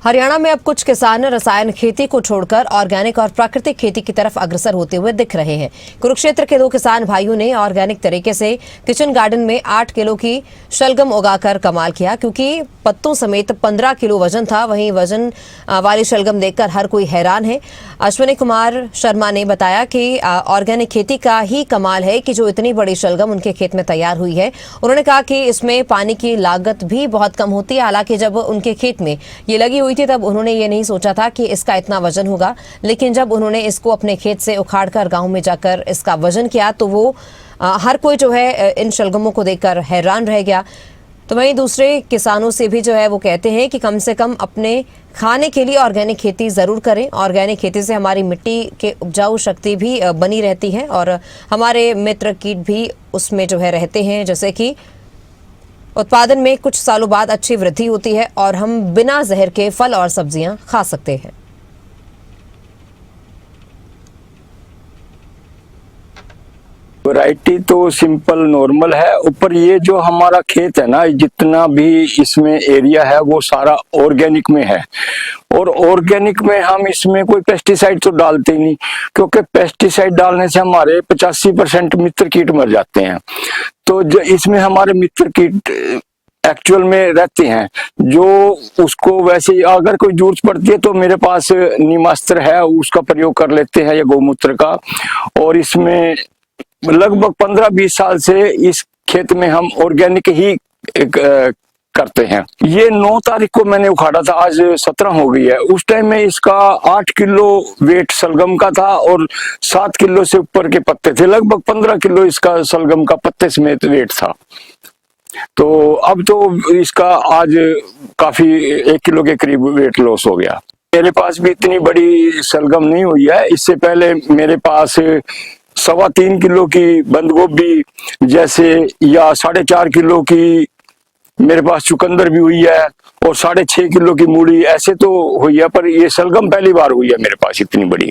हरियाणा में अब कुछ किसान रसायन खेती को छोड़कर ऑर्गेनिक और प्राकृतिक खेती की तरफ अग्रसर होते हुए दिख रहे हैं। कुरुक्षेत्र के 2 किसान भाइयों ने ऑर्गेनिक तरीके से किचन गार्डन में 8 किलो की शलगम उगाकर कमाल किया, क्योंकि पत्तों समेत 15 किलो वजन था। वहीं वजन वाली शलगम देखकर हर कोई हैरान है। अश्विनी कुमार शर्मा ने बताया कि ऑर्गेनिक खेती का ही कमाल है कि जो इतनी बड़ी शलगम उनके खेत में तैयार हुई है। उन्होंने कहा कि इसमें पानी की लागत भी बहुत कम होती है। हालांकि जब उनके खेत में ये लगी हुई थी तब उन्होंने ये नहीं सोचा था कि इसका इतना वजन होगा, लेकिन जब उन्होंने इसको अपने खेत से उखाड़कर गांव में जाकर इसका वजन किया तो वो हर कोई जो है इन शलगमों को देखकर हैरान रह गया। तो वहीं दूसरे किसानों से भी जो है वो कहते हैं कि कम से कम अपने खाने के लिए ऑर्गेनिक खेती जरूर करें। ऑर्गेनिक खेती से हमारी मिट्टी के उपजाऊ शक्ति भी बनी रहती है और हमारे मित्र कीट भी उसमें जो है रहते हैं, जैसे कि उत्पादन में कुछ सालों बाद अच्छी वृद्धि होती है और हम बिना जहर के फल और सब्जियां खा सकते हैं। वैरायटी तो सिंपल नॉर्मल है। ऊपर ये जो हमारा खेत है ना, जितना भी इसमें एरिया है वो सारा ऑर्गेनिक में है। और ऑर्गेनिक में हम इसमें कोई पेस्टिसाइड तो डालते ही नहीं, क्योंकि पेस्टिसाइड डालने से हमारे 85% मित्र कीट मर जाते हैं। तो जो इसमें हमारे मित्र कीट एक्चुअल में रहते हैं, जो उसको वैसे अगर कोई जरूरत पड़ती है तो मेरे पास नीमास्त्र है, उसका प्रयोग कर लेते हैं, या गौमूत्र का। और इसमें लगभग 15-20 साल से इस खेत में हम ऑर्गेनिक ही करते हैं। ये 9 तारीख को मैंने उखाड़ा था, आज 17 हो गई है। उस टाइम में इसका 8 किलो वेट सलगम का था और 7 किलो से ऊपर के पत्ते थे। लगभग 15 किलो इसका सलगम का पत्ते समेत वेट था। तो अब तो इसका आज काफी 1 किलो के करीब वेट लॉस हो गया। मेरे पास भी इतनी बड़ी सलगम नहीं हुई है। इससे पहले मेरे पास 3.25 किलो की बंद गोभी जैसे, या 4.5 किलो की मेरे पास चुकंदर भी हुई है, और 6.5 किलो की मूली ऐसे तो हुई है, पर ये सलगम पहली बार हुई है मेरे पास इतनी बड़ी।